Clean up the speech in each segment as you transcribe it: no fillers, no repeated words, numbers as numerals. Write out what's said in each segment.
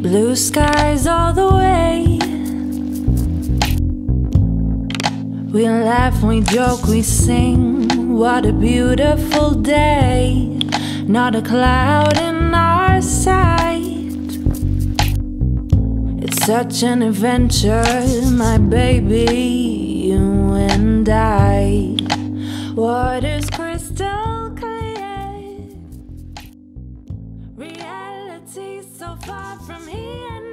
Blue skies all the way. We laugh, we joke, we sing. What a beautiful day. Not a cloud in our sight. It's such an adventure, my baby, you and I. Water's crystal clear. Reality so far from here.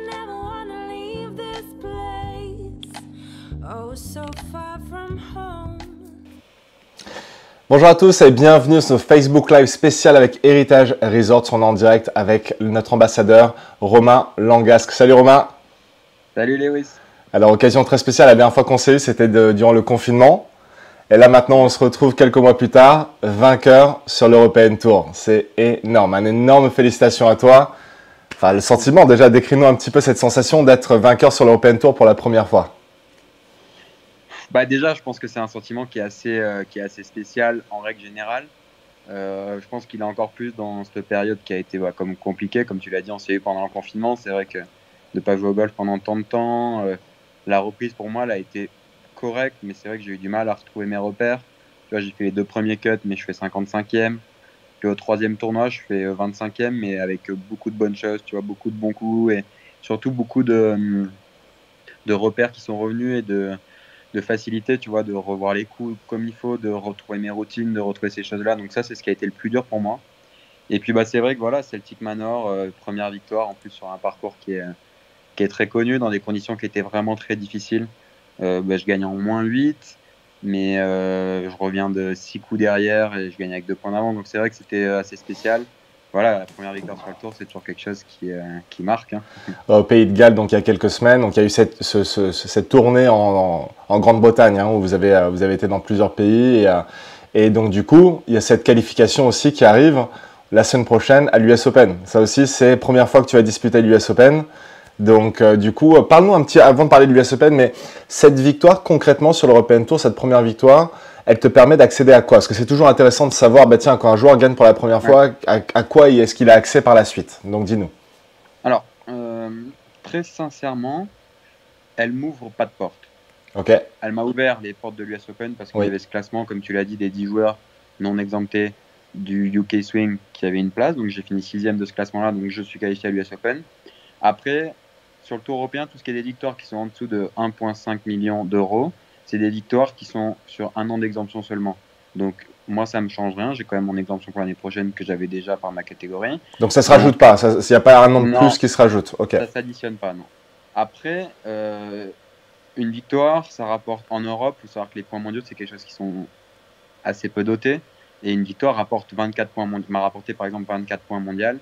Never wanna leave this place. Oh, so far from home. Bonjour à tous et bienvenue sur notre Facebook Live spécial avec Héritage Resort. On est en direct avec notre ambassadeur Romain Langasque. Salut Romain. Salut Lewis. Alors, occasion très spéciale, la dernière fois qu'on s'est eu, c'était durant le confinement. Et là maintenant, on se retrouve quelques mois plus tard, vainqueur sur l'European Tour. C'est énorme, une énorme félicitation à toi. Enfin, le sentiment, déjà, décris-nous un petit peu cette sensation d'être vainqueur sur l'European Tour pour la première fois. Bah déjà, je pense que c'est un sentiment qui est assez spécial en règle générale. Je pense qu'il est encore plus dans cette période qui a été comme compliquée, comme tu l'as dit, on s'est eu pendant le confinement. C'est vrai que de ne pas jouer au golf pendant tant de temps, la reprise pour moi, elle a été correcte, mais c'est vrai que j'ai eu du mal à retrouver mes repères. Tu vois, j'ai fait les 2 premiers cuts, mais je fais 55e. Puis au 3e tournoi, je fais 25e, mais avec beaucoup de bonnes choses, tu vois, beaucoup de bons coups et surtout beaucoup de repères qui sont revenus et de facilité, tu vois, de revoir les coups comme il faut, de retrouver mes routines, de retrouver ces choses-là. Donc ça, c'est ce qui a été le plus dur pour moi. Et puis c'est vrai que voilà, Celtic Manor, première victoire, en plus sur un parcours qui est très connu, dans des conditions qui étaient vraiment très difficiles. Je gagne en -8, mais je reviens de 6 coups derrière et je gagne avec 2 points d'avant. Donc c'est vrai que c'était assez spécial. Voilà, la première victoire sur le tour, c'est toujours quelque chose qui marque. Hein. Au Pays de Galles, donc il y a quelques semaines, donc il y a eu cette tournée en Grande-Bretagne, hein, où vous avez été dans plusieurs pays. Et donc du coup, il y a cette qualification aussi qui arrive la semaine prochaine à l'US Open. Ça aussi, c'est la première fois que tu vas disputer l'US Open. Donc du coup, parle-nous un petit, avant de parler de l'US Open, mais cette victoire concrètement sur l'European Tour, cette première victoire, elle te permet d'accéder à quoi? Parce que c'est toujours intéressant de savoir, tiens, quand un joueur gagne pour la première fois, à quoi est-ce qu'il a accès par la suite? Donc dis-nous. Alors, très sincèrement, elle m'ouvre pas de porte. Ok. Elle m'a ouvert les portes de l'US Open parce qu'il y avait ce classement, comme tu l'as dit, des 10 joueurs non exemptés du UK Swing qui avait une place. Donc j'ai fini 6e de ce classement-là, donc je suis qualifié à l'US Open. Après, sur le tour européen, tout ce qui est des victoires qui sont en dessous de 1,5 million d'euros, c'est des victoires qui sont sur 1 an d'exemption seulement. Donc moi, ça ne me change rien. J'ai quand même mon exemption pour l'année prochaine que j'avais déjà par ma catégorie. Donc ça ne se rajoute pas, il n'y a pas un an de plus qui se rajoute. Okay. Ça ne s'additionne pas, non. Après, une victoire, ça rapporte en Europe, il faut savoir que les points mondiaux, c'est quelque chose qui sont assez peu dotés. Et une victoire rapporte 24 points mondiaux. M'a rapporté par exemple 24 points mondiaux.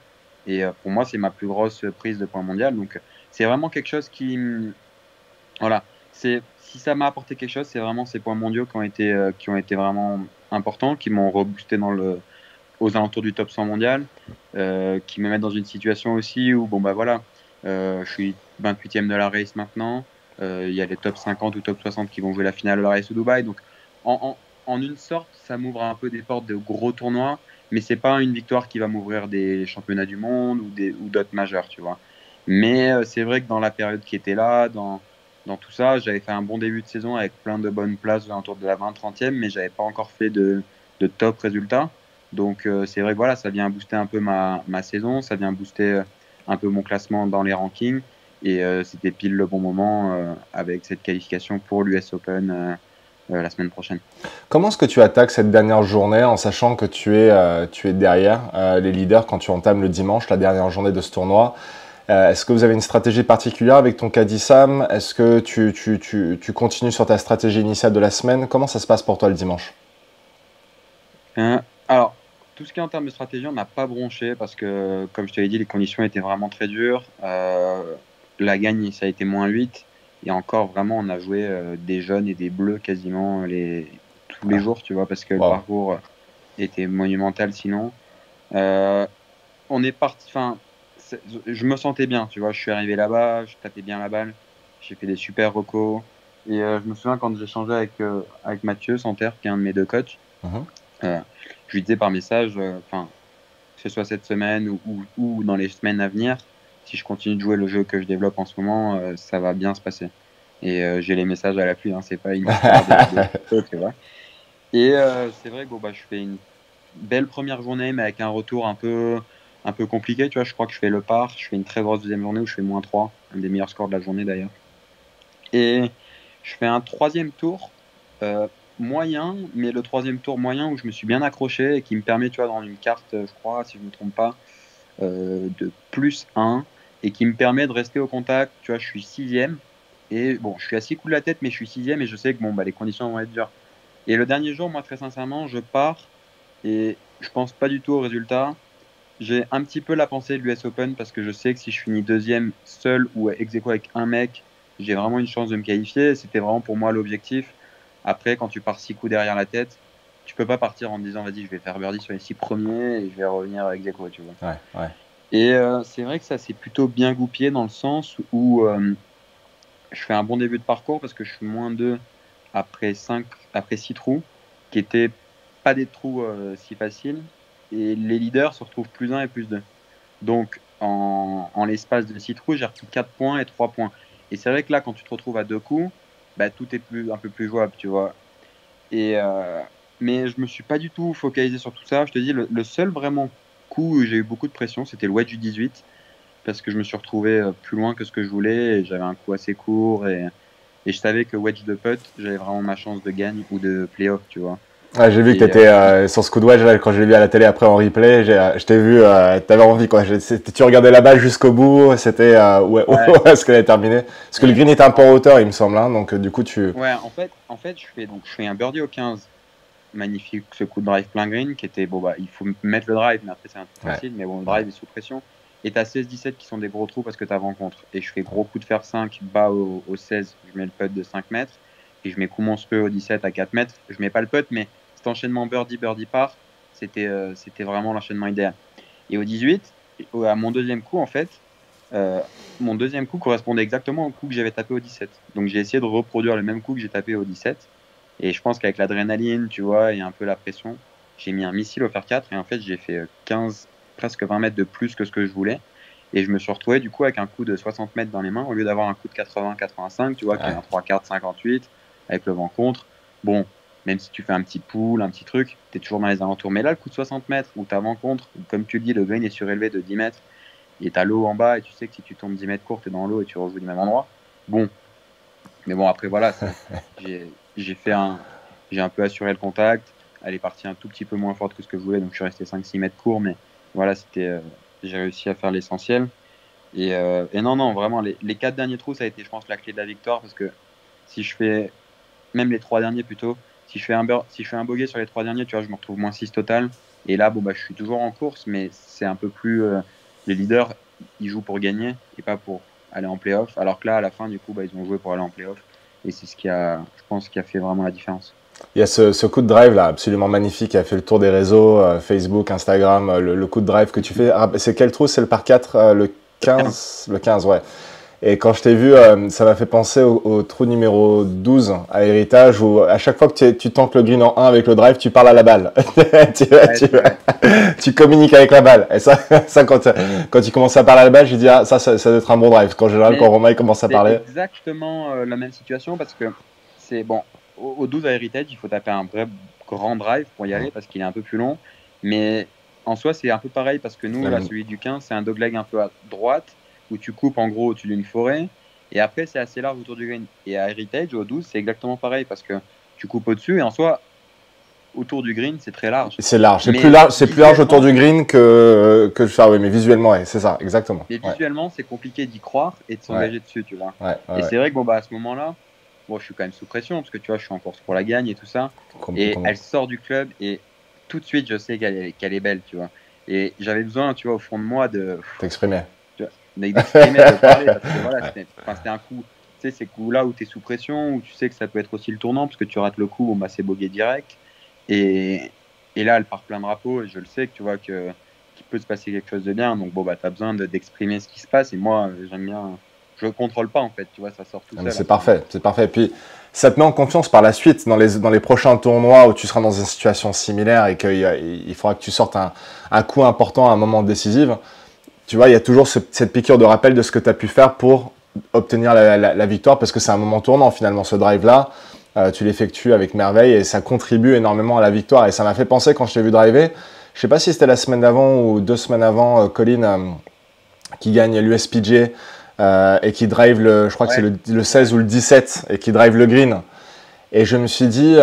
Et pour moi, c'est ma plus grosse prise de points mondiaux. Donc c'est vraiment quelque chose qui... Voilà. Si ça m'a apporté quelque chose, c'est vraiment ces points mondiaux qui ont été vraiment importants, qui m'ont reboosté aux alentours du top 100 mondial, qui me mettent dans une situation aussi où, je suis 28e de la race maintenant. Il y a les top 50 ou top 60 qui vont jouer la finale de la race au Dubaï. Donc, en une sorte, ça m'ouvre un peu des portes de gros tournois, mais c'est pas une victoire qui va m'ouvrir des championnats du monde ou d'autres majeurs, tu vois. Mais c'est vrai que dans la période qui était là, dans tout ça, j'avais fait un bon début de saison avec plein de bonnes places autour de la 20-30e, mais j'avais pas encore fait de top résultats. Donc c'est vrai que voilà, ça vient booster un peu ma saison, ça vient booster un peu mon classement dans les rankings. Et c'était pile le bon moment avec cette qualification pour l'US Open la semaine prochaine. Comment est-ce que tu attaques cette dernière journée en sachant que tu es derrière les leaders quand tu entames le dimanche, la dernière journée de ce tournoi? Est-ce que vous avez une stratégie particulière avec ton caddie Sam? Est-ce que tu continues sur ta stratégie initiale de la semaine? Comment ça se passe pour toi le dimanche? Alors, tout ce qui est en termes de stratégie, on n'a pas bronché parce que, comme je te l'ai dit, les conditions étaient vraiment très dures. La gagne, ça a été -8. Et encore, vraiment, on a joué des jaunes et des bleus quasiment tous les jours, tu vois, parce que le parcours était monumental sinon. On est parti... je me sentais bien, tu vois. Je suis arrivé là-bas, je tapais bien la balle. J'ai fait des super recos. Et je me souviens quand j'ai changé avec Mathieu Santerre, qui est un de mes 2 coachs, je lui disais par message, que ce soit cette semaine ou dans les semaines à venir, si je continue de jouer le jeu que je développe en ce moment, ça va bien se passer. Et j'ai les messages à l'appui, hein, c'est pas une histoire tu vois. Et c'est vrai que bon, bah, je fais une belle première journée, mais avec un retour un peu compliqué, tu vois. Je crois que je fais le par, je fais une très grosse deuxième journée où je fais -3, un des meilleurs scores de la journée d'ailleurs. Et je fais un troisième tour moyen, mais le troisième tour moyen où je me suis bien accroché et qui me permet, tu vois, dans une carte, je crois, si je ne me trompe pas, de +1 et qui me permet de rester au contact. Tu vois, je suis 6e et bon, je suis à 6 coups de la tête, mais je suis 6e et je sais que bon, bah, les conditions vont être dures. Et le dernier jour, moi, très sincèrement, je pars et je pense pas du tout au résultat. J'ai un petit peu la pensée de l'US Open parce que je sais que si je finis deuxième seul ou ex aequo avec un mec, j'ai vraiment une chance de me qualifier. C'était vraiment pour moi l'objectif. Après, quand tu pars 6 coups derrière la tête, tu peux pas partir en te disant vas-y, je vais faire birdie sur les 6 premiers et je vais revenir ex aequo, tu vois. Ouais. Et c'est vrai que ça s'est plutôt bien goupillé dans le sens où je fais un bon début de parcours parce que je suis -2 après 6 trous, qui étaient pas des trous si faciles. Et les leaders se retrouvent +1 et +2. Donc, en l'espace de 6 trous, j'ai repris 4 points et 3 points. Et c'est vrai que là, quand tu te retrouves à 2 coups, bah, tout est un peu plus jouable, tu vois. Et, mais je me suis pas du tout focalisé sur tout ça. Je te dis, le seul vraiment coup où j'ai eu beaucoup de pression, c'était le wedge du 18. Parce que je me suis retrouvé plus loin que ce que je voulais. Et j'avais un coup assez court. Et je savais que wedge de putt, j'avais vraiment ma chance de gagne ou de playoff, tu vois. Ouais, j'ai vu que tu étais sur ce coup de wedge, là, quand je l'ai vu à la télé après en replay, je t'ai vu, tu avais envie, quoi. Tu regardais la balle jusqu'au bout, c'était où est-ce qu'elle est terminée. Parce que le green était un peu en hauteur, il me semble, hein, donc du coup tu... Ouais, en fait je fais un birdie au 15, magnifique, ce coup de drive plein green, qui était, bon bah, il faut mettre le drive, mais après c'est un peu facile, mais bon, le drive est sous pression. Et t'as 16-17 qui sont des gros trous parce que t'as rencontre. Et je fais gros coup de fer 5, bas au 16, je mets le putt de 5 mètres, et je mets coup monstrueux au 17 à 4 mètres. Je mets pas le putt, mais cet enchaînement birdie par, c'était vraiment l'enchaînement idéal. Et au 18, à mon deuxième coup, en fait, mon deuxième coup correspondait exactement au coup que j'avais tapé au 17. Donc j'ai essayé de reproduire le même coup que j'ai tapé au 17. Et je pense qu'avec l'adrénaline, tu vois, et un peu la pression, j'ai mis un missile au fer 4 et en fait j'ai fait 15, presque 20 mètres de plus que ce que je voulais. Et je me suis retrouvé du coup avec un coup de 60 mètres dans les mains au lieu d'avoir un coup de 80-85, tu vois, qui est un 3/4 58 avec le vent contre. Bon, même si tu fais un petit pull, un petit truc, tu es toujours dans les alentours. Mais là, le coup de 60 mètres où tu as vent contre, comme tu le dis, le green est surélevé de 10 mètres et tu as l'eau en bas et tu sais que si tu tombes 10 mètres court, tu es dans l'eau et tu rejoues du même endroit. Bon, mais bon, après voilà, j'ai un peu assuré le contact. Elle est partie un tout petit peu moins forte que ce que je voulais, donc je suis resté 5-6 mètres court, mais voilà, j'ai réussi à faire l'essentiel. Et non, vraiment, les 4 derniers trous, ça a été, je pense, la clé de la victoire, parce que si je fais, même les 3 derniers plutôt, si je fais un bogey sur les 3 derniers, tu vois, je me retrouve -6 total. Et là, bon, bah, je suis toujours en course, mais c'est un peu plus, les leaders, ils jouent pour gagner et pas pour aller en play-off. Alors que là, à la fin, du coup, bah, ils ont joué pour aller en play-off. Et c'est ce je pense, qui a fait vraiment la différence. Il y a ce coup de drive là, absolument magnifique, qui a fait le tour des réseaux, Facebook, Instagram, le coup de drive que tu fais. C'est quel trou? C'est le par 4, le 15? Le 15, ouais. Et quand je t'ai vu, ça m'a fait penser au trou numéro 12 à Héritage, où à chaque fois que tu tentes le green en 1 avec le drive, tu parles à la balle. Tu communiques avec la balle. Et ça quand tu commences à parler à la balle, je dis, ah, ça doit être un bon drive. Quand général, quand Romain commence à parler. C'est exactement la même situation, parce que c'est bon. Au 12 à Heritage, il faut taper un vrai grand drive pour y aller parce qu'il est un peu plus long. Mais en soi, c'est un peu pareil parce que nous, là, celui du 15, c'est un dogleg un peu à droite où tu coupes en gros au-dessus d'une forêt. Et après, c'est assez large autour du green. Et à Heritage, au 12, c'est exactement pareil parce que tu coupes au-dessus et en soi, autour du green, c'est très large. C'est large. C'est plus large autour du green que ça, oui, mais visuellement, ouais, c'est ça, exactement. Mais visuellement, c'est compliqué d'y croire et de s'engager dessus, tu vois. Et c'est vrai que bon, bah, à ce moment-là, bon, je suis quand même sous pression parce que tu vois, je suis en course pour la gagne et tout ça. Et elle sort du club et tout de suite, je sais qu'elle est belle, tu vois. Et j'avais besoin, tu vois, au fond de moi de t'exprimer. D'exprimer, de parler. Parce que voilà, c'était un coup, tu sais, ces coups-là où tu es sous pression, où tu sais que ça peut être aussi le tournant parce que tu rates le coup, bon, bah, c'est bogey direct. Et là, elle part plein drapeau et je le sais que tu vois qu'il peut se passer quelque chose de bien. Donc, bon, bah, tu as besoin d'exprimer ce qui se passe. Et moi, j'aime bien. Je contrôle pas en fait, tu vois, ça sort tout seul. C'est parfait, c'est parfait. Et puis, ça te met en confiance par la suite dans les prochains tournois où tu seras dans une situation similaire et qu'il faudra que tu sortes un coup important à un moment décisif. tu vois, il y a toujours cette piqûre de rappel de ce que tu as pu faire pour obtenir la victoire, parce que c'est un moment tournant finalement, ce drive-là. Tu l'effectues avec merveille et ça contribue énormément à la victoire. Et ça m'a fait penser quand je t'ai vu driver, je sais pas si c'était la semaine d'avant ou 2 semaines avant, Colin qui gagne l'USPG et qui drive je crois que c'est le 16 ou le 17 et qui drive le green. Et je me suis dit,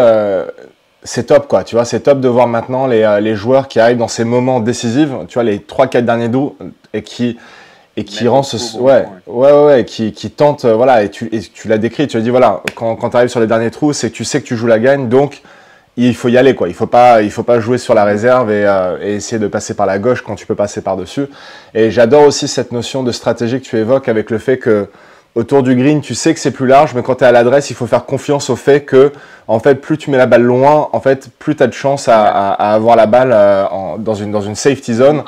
c'est top quoi, tu vois, c'est top de voir maintenant les joueurs qui arrivent dans ces moments décisifs, tu vois, les 3-4 derniers doux et qui rend qui tente, voilà, et tu l'as décrit, tu as dit, voilà, quand tu arrives sur les derniers trous, c'est que tu sais que tu joues la gagne, donc il faut y aller, quoi. Il faut pas jouer sur la réserve et essayer de passer par la gauche quand tu peux passer par-dessus. Et j'adore aussi cette notion de stratégie que tu évoques avec le fait que autour du green, tu sais que c'est plus large, mais quand tu es à l'adresse, il faut faire confiance au fait que, en fait, plus tu mets la balle loin, en fait, plus tu as de chance à avoir la balle dans une safety zone.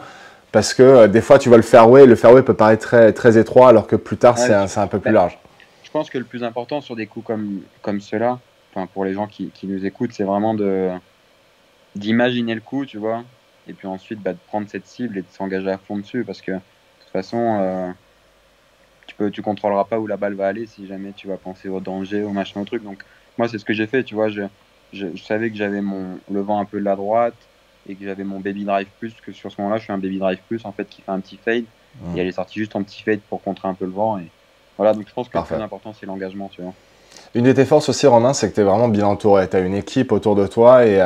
Parce que des fois, tu vois le fairway peut paraître très, très étroit, alors que plus tard, c'est un peu plus large. Je pense que le plus important sur des coups comme ceux-là, pour les gens qui nous écoutent, c'est vraiment d'imaginer le coup, tu vois, et puis ensuite de prendre cette cible et de s'engager à fond dessus, parce que de toute façon, tu contrôleras pas où la balle va aller si jamais tu vas penser au danger, au machin, au truc. Donc moi, c'est ce que j'ai fait, tu vois, je savais que j'avais le vent un peu de la droite, et que j'avais mon baby drive plus, que sur ce moment-là je suis un baby drive plus en fait qui fait un petit fade et elle est sortie juste en petit fade pour contrer un peu le vent et voilà, donc je pense que le plus important c'est l'engagement, tu vois. Une de tes forces aussi, Romain, c'est que tu es vraiment bien entouré. Tu as une équipe autour de toi et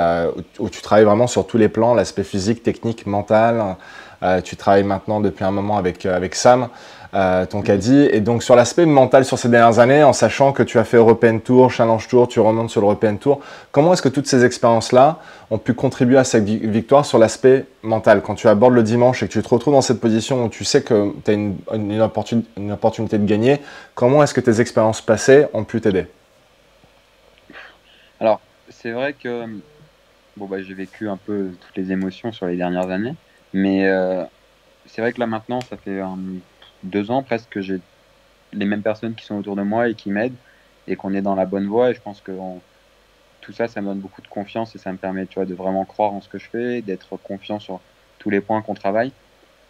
où tu travailles vraiment sur tous les plans, l'aspect physique, technique, mental. Tu travailles maintenant depuis un moment avec Sam, ton caddie. Et donc sur l'aspect mental sur ces dernières années, en sachant que tu as fait European Tour, Challenge Tour, tu remontes sur l'European Tour, comment est-ce que toutes ces expériences-là ont pu contribuer à cette victoire sur l'aspect mental? Quand tu abordes le dimanche et que tu te retrouves dans cette position où tu sais que tu as une opportunité de gagner, comment est-ce que tes expériences passées ont pu t'aider? Alors, c'est vrai que j'ai vécu un peu toutes les émotions sur les dernières années, mais c'est vrai que là maintenant, ça fait 2 ans presque que j'ai les mêmes personnes qui sont autour de moi et qui m'aident et qu'on est dans la bonne voie. Et je pense que tout ça, ça me donne beaucoup de confiance et ça me permet, tu vois, de vraiment croire en ce que je fais, d'être confiant sur tous les points qu'on travaille.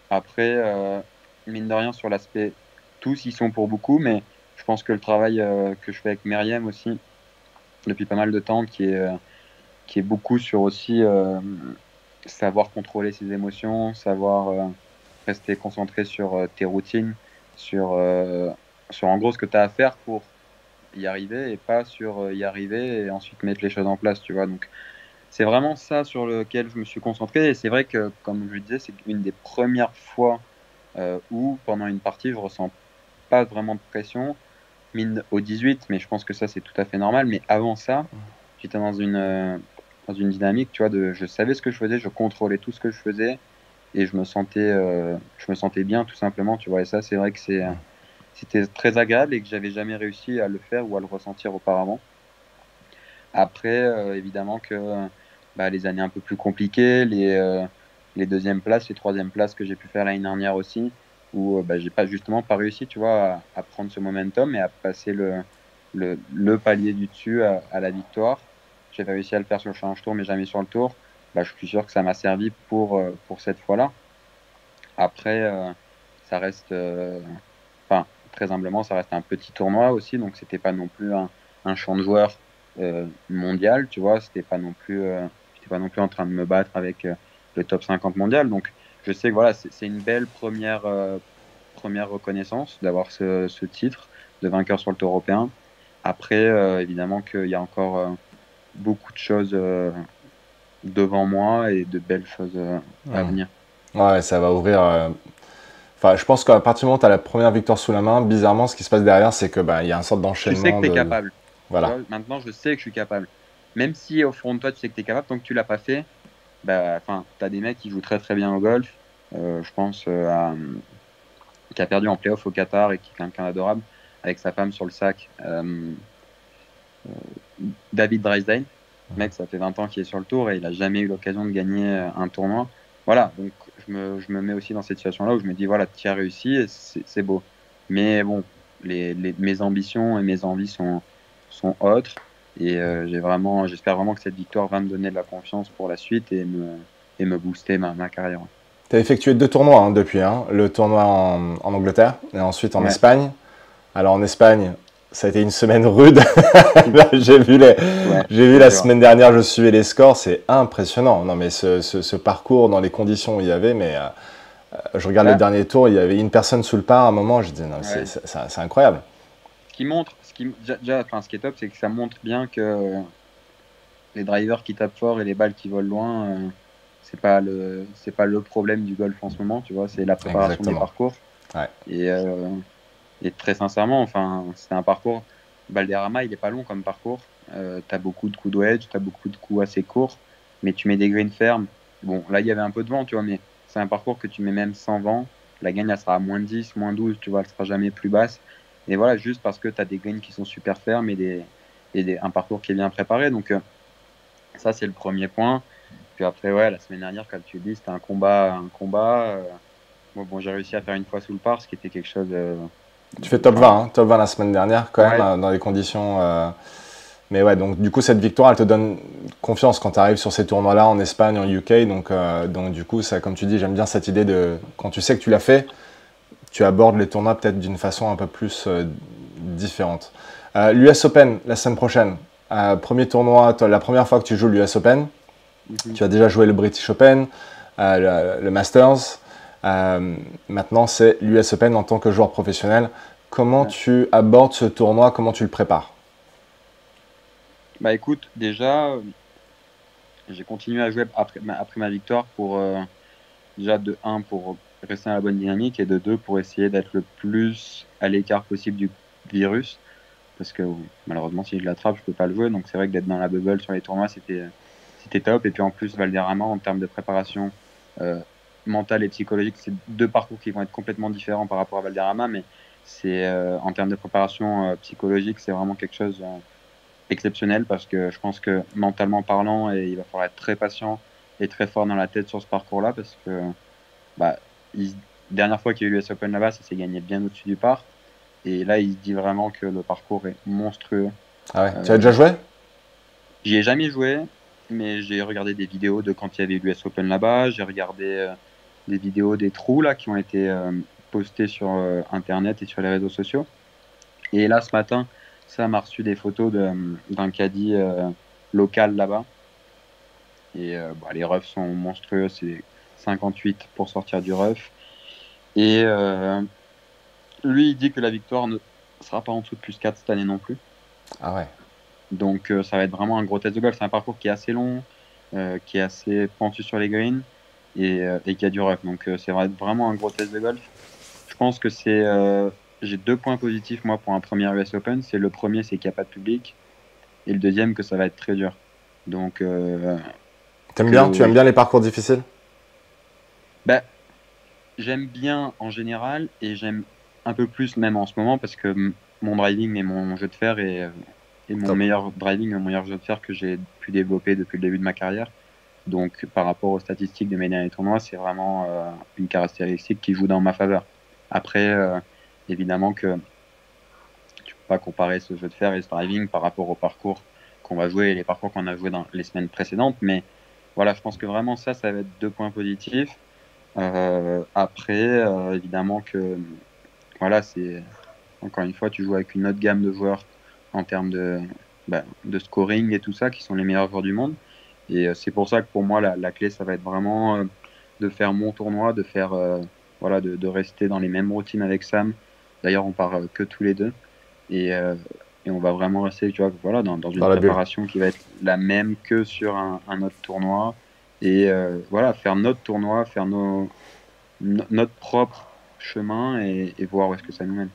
Après, mine de rien, sur l'aspect, tous y sont pour beaucoup, mais je pense que le travail que je fais avec Myriam aussi, depuis pas mal de temps, qui est beaucoup sur aussi savoir contrôler ses émotions, savoir rester concentré sur tes routines, sur en gros ce que tu as à faire pour y arriver et pas sur y arriver et ensuite mettre les choses en place, tu vois. Donc c'est vraiment ça sur lequel je me suis concentré et c'est vrai que, comme je le disais, c'est une des premières fois où pendant une partie je ressens pas vraiment de pression, mine au 18, mais je pense que ça c'est tout à fait normal. Mais avant ça, j'étais dans une dynamique, tu vois, je savais ce que je faisais, je contrôlais tout ce que je faisais et je me sentais bien tout simplement, tu vois. Et ça, c'est vrai que c'était très agréable et que j'avais jamais réussi à le faire ou à le ressentir auparavant. Après, évidemment que les années un peu plus compliquées, les deuxièmes places, les troisièmes places que j'ai pu faire l'année dernière aussi, où j'ai justement pas réussi, tu vois, à prendre ce momentum et à passer le palier du dessus à la victoire. J'avais réussi à le faire sur le Challenge Tour, mais jamais sur le Tour. Je suis sûr que ça m'a servi pour cette fois-là. Après, ça reste, très humblement, ça reste un petit tournoi aussi, donc c'était pas non plus un champ de joueurs mondial, tu vois. J'étais pas non plus en train de me battre avec le top 50 mondial. Donc, je sais que voilà, c'est une belle première reconnaissance d'avoir ce titre de vainqueur sur le Tour européen. Après, évidemment qu'il y a encore beaucoup de choses devant moi et de belles choses à venir. Ouais, ça va ouvrir. Je pense qu'à partir du moment où tu as la première victoire sous la main, bizarrement, ce qui se passe derrière, c'est que il y a une sorte d'enchaînement. Je sais que tu es capable. Voilà. Tu vois, maintenant, je sais que je suis capable. Même si au fond de toi, tu sais que tu es capable, tant que tu l'as pas fait, tu as des mecs qui jouent très très bien au golf. Je pense qui a perdu en playoff au Qatar et qui est quelqu'un d'adorable avec sa femme sur le sac. David Drysdale, mec, ça fait 20 ans qu'il est sur le tour et il a jamais eu l'occasion de gagner un tournoi. Voilà, donc je me mets aussi dans cette situation-là où je me dis, voilà, tu as réussi et c'est beau. Mais bon, mes ambitions et mes envies sont autres et j'espère vraiment que cette victoire va me donner de la confiance pour la suite et me booster ma carrière. Tu as effectué 2 tournois hein, depuis, hein, le tournoi en Angleterre et ensuite en Espagne. Alors en Espagne, ça a été une semaine rude. Là, j'ai vu la semaine dernière, je suivais les scores, c'est impressionnant. Non mais ce parcours dans les conditions où il y avait, mais je regarde le dernier tour, il y avait une personne sous le par à un moment, je dis non, c'est incroyable. Ce qui est top, c'est que ça montre bien que les drivers qui tapent fort et les balles qui volent loin, c'est pas le problème du golf en ce moment, tu vois, c'est la préparation des parcours. Ouais. Et très sincèrement, enfin, c'est un parcours. Valderrama, il est pas long comme parcours. T'as beaucoup de coups de wedge, t'as beaucoup de coups assez courts, mais tu mets des greens fermes. Bon, là, il y avait un peu de vent, tu vois, mais c'est un parcours que tu mets même sans vent. La gagne, elle sera à moins 10, moins 12, tu vois, elle sera jamais plus basse. Et voilà, juste parce que tu as des greens qui sont super fermes et un parcours qui est bien préparé. Donc, ça, c'est le premier point. Puis après, ouais, la semaine dernière, comme tu le dis, c'était un combat. Bon, j'ai réussi à faire une fois sous le par, ce qui était quelque chose. Tu fais top 20, hein, top 20 la semaine dernière, quand même, dans les conditions. Mais ouais, donc du coup, cette victoire, elle te donne confiance quand tu arrives sur ces tournois-là en Espagne, en UK. Donc du coup, ça, comme tu dis, j'aime bien cette idée de. Quand tu sais que tu l'as fait, tu abordes les tournois peut-être d'une façon un peu plus différente. L'US Open, la semaine prochaine. Premier tournoi, la première fois que tu joues l'US Open. Tu as déjà joué le British Open, le Masters. Maintenant, c'est l'US Open en tant que joueur professionnel. Comment tu abordes ce tournoi? Comment tu le prépares? Bah écoute, déjà, j'ai continué à jouer après ma victoire pour déjà de 1 pour rester dans la bonne dynamique et de 2 pour essayer d'être le plus à l'écart possible du virus. Parce que malheureusement, si je l'attrape, je peux pas le jouer. Donc c'est vrai que d'être dans la bubble sur les tournois, c'était top. Et puis en plus, Valderrama, en termes de préparation mentale et psychologique, c'est 2 parcours qui vont être complètement différents par rapport à Valderrama. Mais c'est en termes de préparation psychologique, c'est vraiment quelque chose exceptionnel parce que je pense que mentalement parlant, il va falloir être très patient et très fort dans la tête sur ce parcours-là parce que dernière fois qu'il y a eu l'US Open là-bas, ça s'est gagné bien au-dessus du par. Et là, il se dit vraiment que le parcours est monstrueux. Ah ouais, tu as déjà joué? J'y ai jamais joué, mais j'ai regardé des vidéos de quand il y avait l'US Open là-bas. J'ai regardé des vidéos des trous là qui ont été postées sur Internet et sur les réseaux sociaux. Et là, ce matin, ça m'a reçu des photos d'un caddie local là-bas. Et les roughs sont monstrueux. C'est 58 pour sortir du rough. Et lui, il dit que la victoire ne sera pas en dessous de plus 4 cette année non plus. Ah ouais. Donc ça va être vraiment un gros test de golf. C'est un parcours qui est assez long, qui est assez pentu sur les greens et qui a du rough. Donc c'est vraiment un gros test de golf. Je pense que j'ai 2 points positifs moi pour un premier US Open. C'est le premier, c'est qu'il n'y a pas de public. Et le deuxième, que ça va être très dur. Donc tu aimes bien les parcours difficiles? J'aime bien en général et j'aime un peu plus même en ce moment parce que mon driving et mon jeu de fer est mon meilleur driving, mon meilleur jeu de fer que j'ai pu développer depuis le début de ma carrière. Donc par rapport aux statistiques de mes derniers tournois, c'est vraiment une caractéristique qui joue dans ma faveur. Après, évidemment que tu peux pas comparer ce jeu de fer et ce driving par rapport au parcours qu'on va jouer et les parcours qu'on a joué dans les semaines précédentes. Mais voilà, je pense que vraiment ça va être 2 points positifs. Après, évidemment que voilà, c'est encore une fois, tu joues avec une autre gamme de joueurs en termes de scoring et tout ça, qui sont les meilleurs joueurs du monde. Et c'est pour ça que pour moi, la clé, ça va être vraiment de faire mon tournoi, de faire de rester dans les mêmes routines avec Sam. D'ailleurs, on part que tous les deux. Et on va vraiment rester, tu vois, dans une préparation qui va être la même que sur un autre tournoi. Et faire notre tournoi, faire notre propre chemin et voir où est-ce que ça nous mène.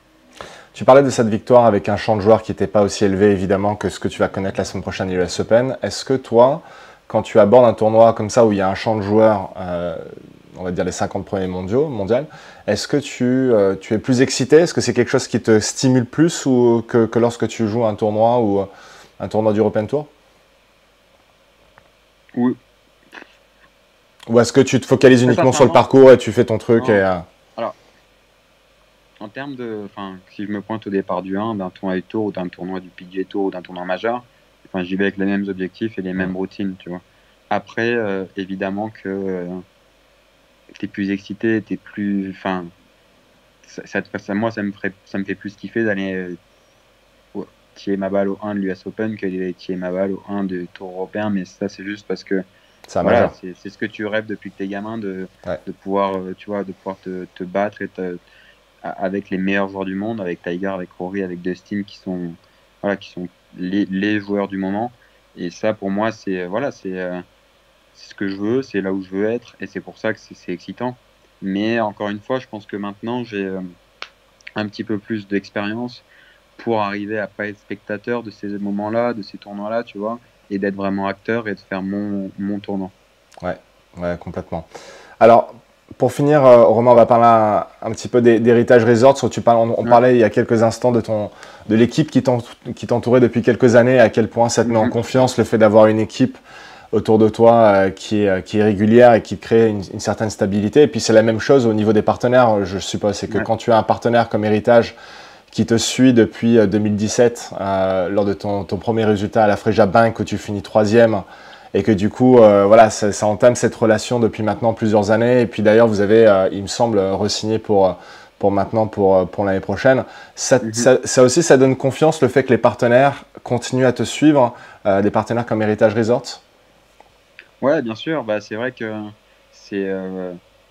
Tu parlais de cette victoire avec un champ de joueurs qui n'était pas aussi élevé évidemment que ce que tu vas connaître la semaine prochaine à l'US Open. Est-ce que toi, quand tu abordes un tournoi comme ça où il y a un champ de joueurs, on va dire les 50 premiers mondial, est-ce que tu es plus excité? Est-ce que c'est quelque chose qui te stimule plus ou que lorsque tu joues un tournoi ou un tournoi du European Tour? Oui. Ou est-ce que tu te focalises uniquement sur le parcours et tu fais ton truc Alors, en termes si je me pointe au départ d'un tournoi du Tour ou d'un tournoi du PGA Tour ou d'un tournoi majeur, j'y vais avec les mêmes objectifs et les mêmes routines, tu vois. Après, évidemment que t'es plus excité, t'es plus, enfin, moi, ça me fait plus kiffer d'aller tirer ma balle au 1 de l'US Open que d'aller tirer ma balle au 1 de Tour européen. Mais ça, c'est juste parce que C'est un voilà, majeur. c'est ce que tu rêves depuis que t'es gamin Ouais. de pouvoir, tu vois, de pouvoir te battre avec les meilleurs joueurs du monde, avec Tiger, avec Rory, avec Dustin, voilà, qui sont les joueurs du moment. Et ça, pour moi, c'est ce que je veux, c'est là où je veux être, et c'est pour ça que c'est excitant. Mais encore une fois, je pense que maintenant, j'ai un petit peu plus d'expérience pour arriver à pas être spectateur de ces moments-là, de ces tournois-là, tu vois, et d'être vraiment acteur et de faire mon tournoi. Ouais, ouais, complètement. Alors, pour finir, Romain, on va parler un petit peu d'Héritage Resorts. On Ouais. parlait il y a quelques instants de l'équipe qui t'entourait depuis quelques années, à quel point ça te met en confiance, le fait d'avoir une équipe autour de toi qui est régulière et qui te crée une certaine stabilité. Et puis c'est la même chose au niveau des partenaires, je suppose. C'est que Ouais. quand tu as un partenaire comme Héritage qui te suit depuis 2017, lors de ton premier résultat à la Freja Bank, où tu finis 3e, et que du coup, voilà, ça entame cette relation depuis maintenant plusieurs années. Et puis d'ailleurs, vous avez, il me semble, re-signé pour maintenant, pour l'année prochaine. Ça aussi, ça donne confiance, le fait que les partenaires continuent à te suivre, des partenaires comme Héritage Resorts. Ouais, bien sûr. Bah, c'est vrai que c'est,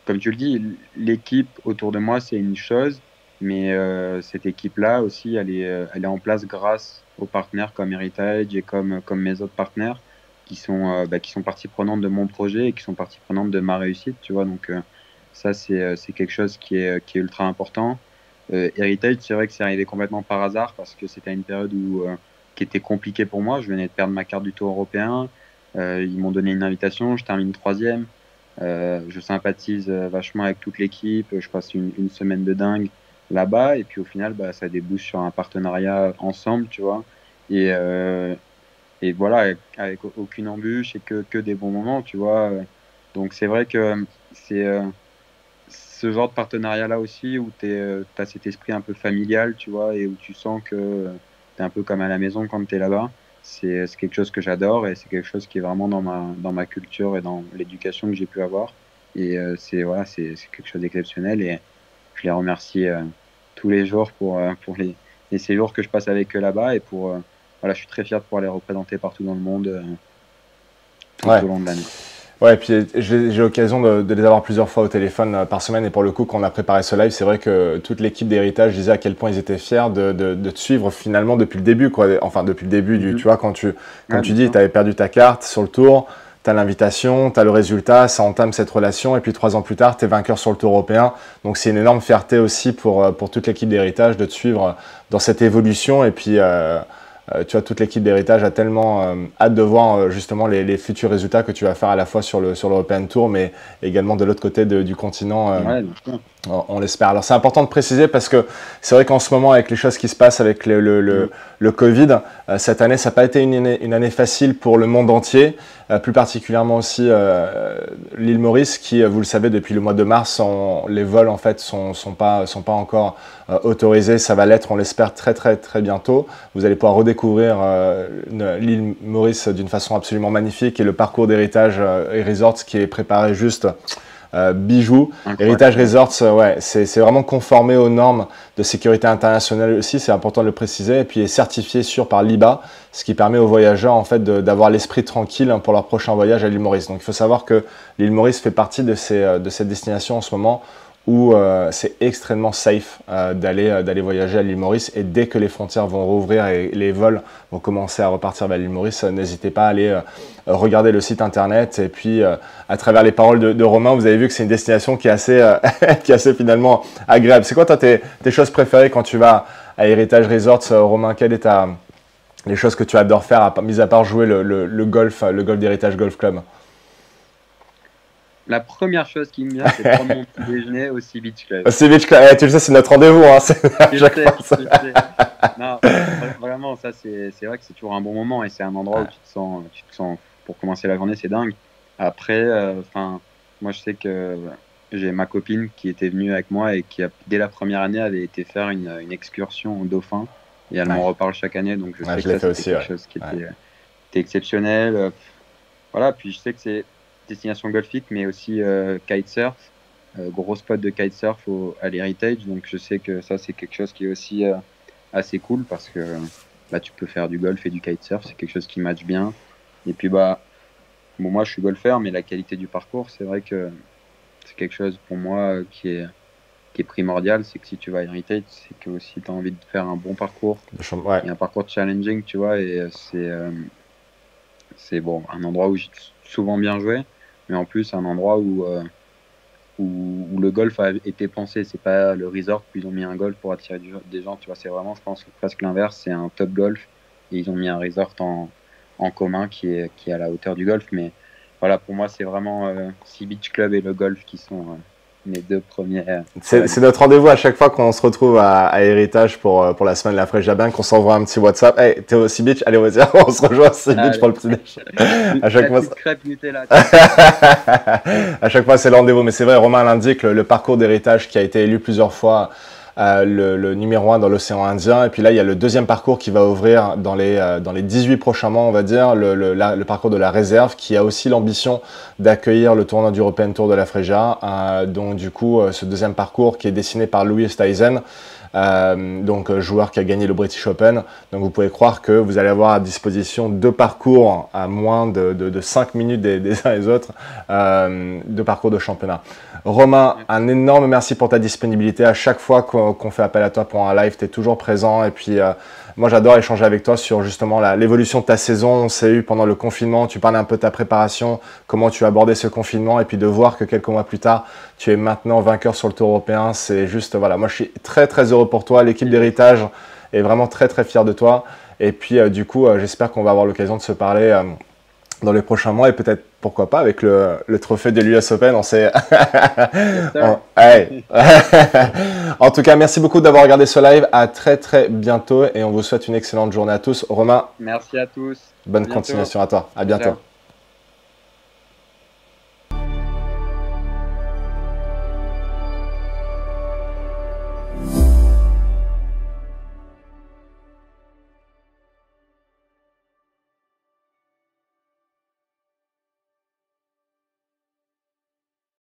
comme tu le dis, l'équipe autour de moi, c'est une chose, mais cette équipe-là aussi, elle est en place grâce aux partenaires comme Heritage et comme mes autres partenaires qui sont partie prenante de mon projet et qui sont partie prenante de ma réussite, tu vois. Donc ça, c'est quelque chose qui est ultra important. Heritage, c'est vrai que c'est arrivé complètement par hasard parce que c'était une période qui était compliquée pour moi. Je venais de perdre ma carte du Tour européen. Ils m'ont donné une invitation, je termine 3e. Je sympathise vachement avec toute l'équipe. Je passe une semaine de dingue là-bas. Et puis au final, bah, ça débouche sur un partenariat ensemble, tu vois. Et, euh, et voilà, avec aucune embûche et que des bons moments, tu vois. Donc c'est vrai que c'est ce genre de partenariat-là aussi où tu as cet esprit un peu familial, tu vois, et où tu sens que tu es un peu comme à la maison quand tu es là-bas. C'est quelque chose que j'adore et c'est quelque chose qui est vraiment dans ma culture et dans l'éducation que j'ai pu avoir. Et voilà, c'est quelque chose d'exceptionnel et je les remercie tous les jours pour les séjours que je passe avec eux là-bas et voilà, je suis très fier de pouvoir les représenter partout dans le monde tout Ouais. au long de l'année. Ouais, et puis j'ai l'occasion de les avoir plusieurs fois au téléphone par semaine. Et pour le coup, quand on a préparé ce live, c'est vrai que toute l'équipe d'Héritage disait à quel point ils étaient fiers de te suivre finalement depuis le début, quoi. Enfin, depuis le début, tu vois, quand tu dis, tu avais perdu ta carte sur le tour, tu as l'invitation, tu as le résultat, ça entame cette relation. Et puis 3 ans plus tard, tu es vainqueur sur le Tour européen. Donc c'est une énorme fierté aussi pour toute l'équipe d'Héritage de te suivre dans cette évolution. Et puis, tu vois, toute l'équipe d'Héritage a tellement hâte de voir justement les futurs résultats que tu vas faire à la fois sur l'European Tour, mais également de l'autre côté du continent. Ouais, bien sûr. On l'espère. Alors c'est important de préciser parce que c'est vrai qu'en ce moment, avec les choses qui se passent avec le Covid, cette année, ça n'a pas été une année facile pour le monde entier, plus particulièrement aussi l'île Maurice qui, vous le savez, depuis le mois de mars, les vols en fait sont pas encore autorisés. Ça va l'être, on l'espère, très très très bientôt. Vous allez pouvoir redécouvrir l'île Maurice d'une façon absolument magnifique et le parcours d'Héritage et Resorts qui est préparé juste bijoux. Héritage Resorts, ouais, c'est vraiment conformé aux normes de sécurité internationale aussi, c'est important de le préciser, et puis est certifié sûr par l'IBA, ce qui permet aux voyageurs en fait d'avoir l'esprit tranquille pour leur prochain voyage à l'île Maurice. Donc il faut savoir que l'île Maurice fait partie de cette destination en ce moment où c'est extrêmement safe d'aller voyager à l'île Maurice, et dès que les frontières vont rouvrir et les vols vont commencer à repartir vers l'île Maurice, n'hésitez pas à aller regarder le site internet, et puis à travers les paroles de Romain, vous avez vu que c'est une destination qui est assez, qui est assez finalement agréable. C'est quoi toi tes choses préférées quand tu vas à Heritage Resorts, Romain? Quelles est les choses que tu adores faire, mis à part jouer le golf d'Heritage Golf Club? La première chose qui me vient, c'est prendre mon petit déjeuner au Sea Beach Club. Au Sea Beach Club, tu le sais, c'est notre rendez-vous. Hein, Je sais. Non, vraiment, ça, c'est vrai que c'est toujours un bon moment et c'est un endroit où tu te sens, pour commencer la journée, c'est dingue. Après, moi, je sais que j'ai ma copine qui était venue avec moi et qui, dès la première année, avait été faire une excursion au Dauphin. Et elle m'en reparle chaque année, donc je sais que ça, c'était quelque chose qui était exceptionnel. Voilà, puis je sais que c'est destination golfique, mais aussi kitesurf. gros spot de kitesurf à l'Heritage. Donc je sais que ça, c'est quelque chose qui est aussi assez cool parce que tu peux faire du golf et du kitesurf. C'est quelque chose qui match bien. Et puis, bon, moi, je suis golfeur, mais la qualité du parcours, c'est vrai que c'est quelque chose pour moi qui est primordial. C'est que si tu vas à Heritage, c'est que aussi tu as envie de faire un bon parcours. Ouais. Et un parcours challenging, tu vois. Et c'est bon, un endroit où j'ai souvent bien joué, mais en plus, un endroit où le golf a été pensé. C'est pas le resort, puis ils ont mis un golf pour attirer des gens. Tu vois, c'est vraiment, je pense, presque l'inverse. C'est un top golf et ils ont mis un resort en commun qui est à la hauteur du golf. Mais voilà, pour moi, c'est vraiment Sea Beach Club et le golf qui sont mes deux premiers. C'est notre rendez-vous à chaque fois qu'on se retrouve à Héritage pour la semaine de la Fraîche Bien, qu'on s'envoie un petit WhatsApp. Hey, t'es au Sea Beach? Allez, vas-y, on se rejoint à Sea Beach pour le petit déj. À chaque fois, à chaque fois, c'est le rendez-vous. Mais c'est vrai, Romain l'indique, le parcours d'Héritage qui a été élu plusieurs fois le numéro 1 dans l'océan Indien. Et puis là, il y a le deuxième parcours qui va ouvrir dans les 18 prochains mois, on va dire, le parcours de la réserve, qui a aussi l'ambition d'accueillir le tournoi du European Tour de la Freja. Donc du coup, ce deuxième parcours qui est dessiné par Louis Oosthuizen, donc joueur qui a gagné le British Open. Donc vous pouvez croire que vous allez avoir à disposition deux parcours à moins de 5 minutes des uns et des autres, deux parcours de championnat. Romain, un énorme merci pour ta disponibilité. À chaque fois qu'on fait appel à toi pour un live, tu es toujours présent. Et puis, moi, j'adore échanger avec toi sur justement l'évolution de ta saison. On s'est eu pendant le confinement. Tu parlais un peu de ta préparation, comment tu as abordé ce confinement. Et puis de voir que quelques mois plus tard, tu es maintenant vainqueur sur le Tour européen. C'est juste, voilà, moi, je suis très, très heureux pour toi. L'équipe d'Héritage est vraiment très, très fière de toi. Et puis, du coup, j'espère qu'on va avoir l'occasion de se parler dans les prochains mois et peut-être, pourquoi pas, avec le trophée de l'US Open, on sait. En tout cas, merci beaucoup d'avoir regardé ce live. À très très bientôt et on vous souhaite une excellente journée à tous. Romain. Merci à tous. Bonne continuation à toi. À bientôt. Ciao.